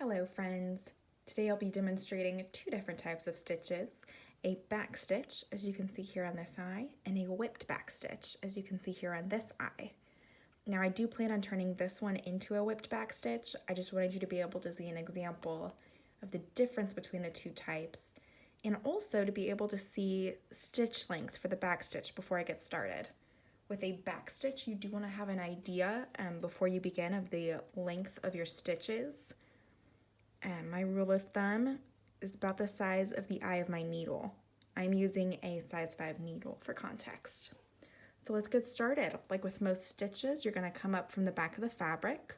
Hello friends! Today I'll be demonstrating two different types of stitches, a back stitch as you can see here on this eye and a whipped back stitch as you can see here on this eye. Now I do plan on turning this one into a whipped back stitch. I just wanted you to be able to see an example of the difference between the two types and also to be able to see stitch length for the back stitch before I get started. With a back stitch, you do want to have an idea before you begin of the length of your stitches. My rule of thumb is about the size of the eye of my needle. I'm using a size 5 needle for context. So let's get started. Like with most stitches, you're going to come up from the back of the fabric.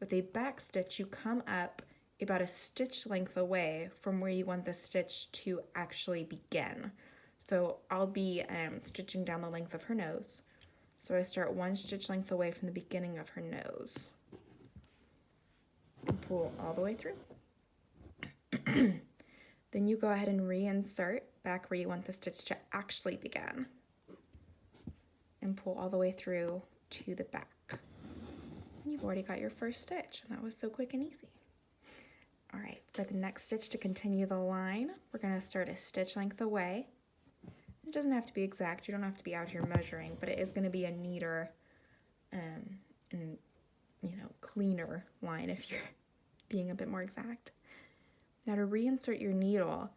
With a back stitch, you come up about a stitch length away from where you want the stitch to actually begin. So I'll be stitching down the length of her nose. So I start one stitch length away from the beginning of her nose and pull all the way through. Then you go ahead and reinsert back where you want the stitch to actually begin and pull all the way through to the back. And you've already got your first stitch, and that was so quick and easy. All right, for the next stitch to continue the line, we're going to start a stitch length away. It doesn't have to be exact, you don't have to be out here measuring, but it is going to be a neater and cleaner line if you're being a bit more exact. Now to reinsert your needle,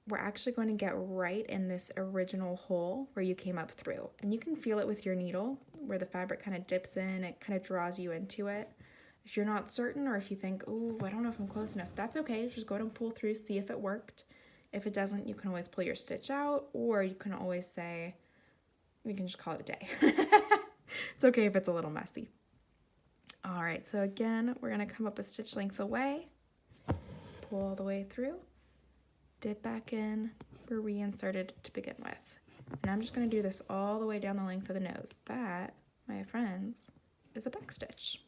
we're actually going to get right in this original hole where you came up through. And you can feel it with your needle where the fabric kind of dips in, it kind of draws you into it. If you're not certain or if you think, oh, I don't know if I'm close enough, that's okay. Just go ahead and pull through, see if it worked. If it doesn't, you can always pull your stitch out, or you can always say, we can just call it a day. It's okay if it's a little messy. All right, so again, we're gonna come up a stitch length away, pull all the way through, dip back in, we're reinserted to begin with. And I'm just gonna do this all the way down the length of the nose. That, my friends, is a back stitch.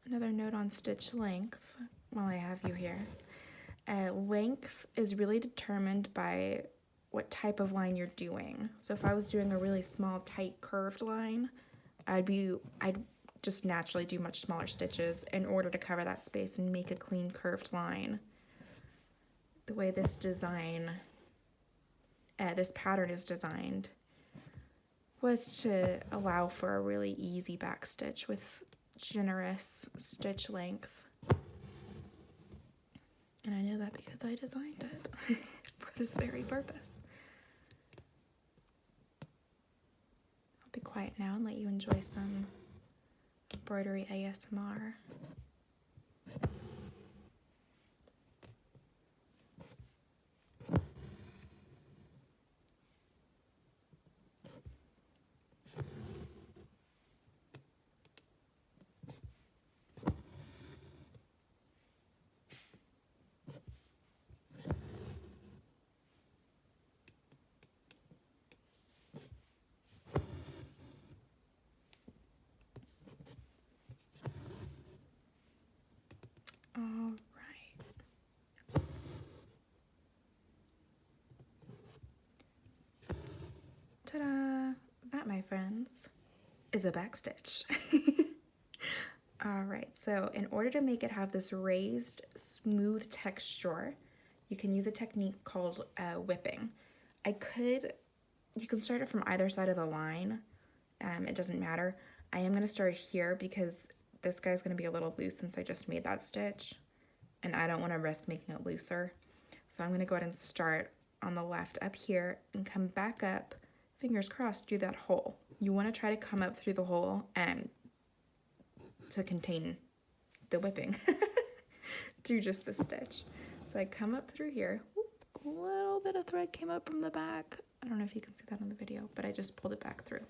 Another note on stitch length while I have you here. Length is really determined by what type of line you're doing. So if I was doing a really small, tight, curved line, I'd just naturally do much smaller stitches in order to cover that space and make a clean curved line. The way this design, this pattern is designed was to allow for a really easy back stitch with generous stitch length. And I know that because I designed it for this very purpose. I'll be quiet now and let you enjoy some embroidery ASMR. All right. Ta-da! That, my friends, is a back stitch. All right, so in order to make it have this raised, smooth texture, you can use a technique called whipping. You can start it from either side of the line. It doesn't matter. I am going to start here because this guy's going to be a little loose since I just made that stitch, and I don't want to risk making it looser. So I'm going to go ahead and start on the left up here and come back up, fingers crossed, through that hole. You want to try to come up through the hole to contain the whipping to just the stitch. So I come up through here. A little bit of thread came up from the back. I don't know if you can see that on the video, but I just pulled it back through.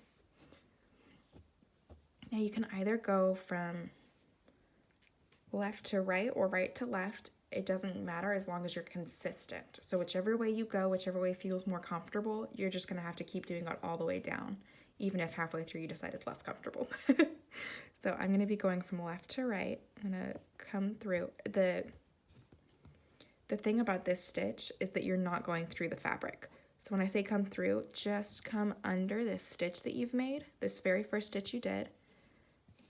Now you can either go from left to right or right to left. It doesn't matter as long as you're consistent. So whichever way you go, whichever way feels more comfortable, you're just gonna have to keep doing it all the way down, even if halfway through you decide it's less comfortable. So I'm gonna be going from left to right. I'm gonna come through. The thing about this stitch is that you're not going through the fabric. So when I say come through, just come under this stitch that you've made, this very first stitch you did,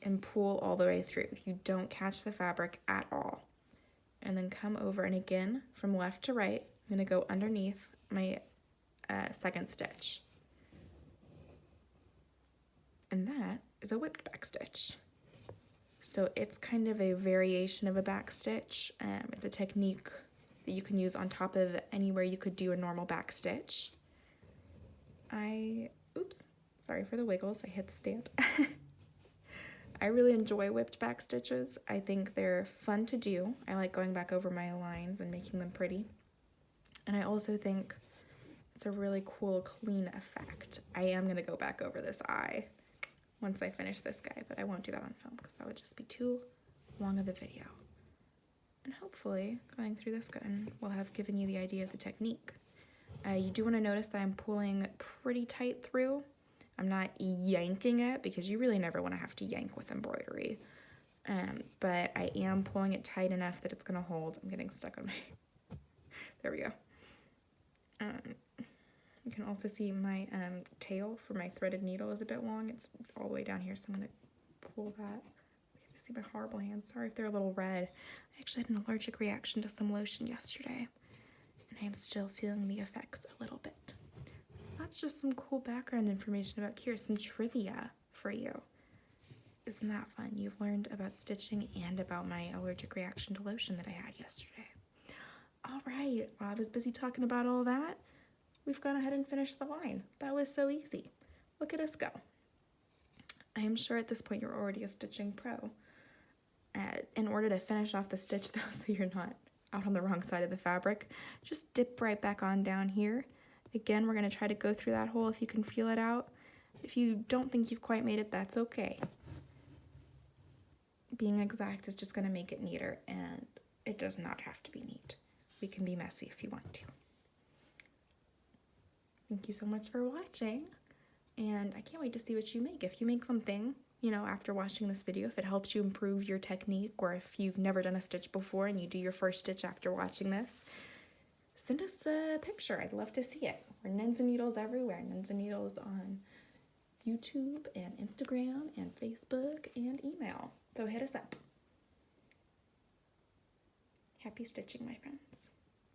and pull all the way through. You don't catch the fabric at all. And then come over, and again, from left to right, I'm gonna go underneath my second stitch. And that is a whipped back stitch. So it's kind of a variation of a back stitch. It's a technique that you can use on top of anywhere you could do a normal back stitch. Oops, sorry for the wiggles, I hit the stand. I really enjoy whipped back stitches. I think they're fun to do. I like going back over my lines and making them pretty. And I also think it's a really cool, clean effect. I am gonna go back over this eye once I finish this guy, but I won't do that on film because that would just be too long of a video. And hopefully, going through this gun will have given you the idea of the technique. You do want to notice that I'm pulling pretty tight through. I'm not yanking it because you really never want to have to yank with embroidery. But I am pulling it tight enough that it's going to hold. I'm getting stuck on my... There we go. You can also see my tail for my threaded needle is a bit long. It's all the way down here, so I'm going to pull that. You can see my horrible hands. Sorry if they're a little red. I actually had an allergic reaction to some lotion yesterday, and I am still feeling the effects a little bit. So that's just some cool background information about Kira, some trivia for you. Isn't that fun? You've learned about stitching and about my allergic reaction to lotion that I had yesterday. All right, while I was busy talking about all that, we've gone ahead and finished the line. That was so easy. Look at us go. I am sure at this point you're already a stitching pro. In order to finish off the stitch though, so you're not out on the wrong side of the fabric, just dip right back on down here. Again, we're gonna try to go through that hole if you can feel it out. If you don't think you've quite made it, that's okay. Being exact is just gonna make it neater, and it does not have to be neat. We can be messy if you want to. Thank you so much for watching, and I can't wait to see what you make. If you make something, you know, after watching this video, if it helps you improve your technique, or if you've never done a stitch before and you do your first stitch after watching this, send us a picture. I'd love to see it. We're Nins and Needles everywhere. Nins and Needles on YouTube and Instagram and Facebook and email. So hit us up. Happy stitching, my friends.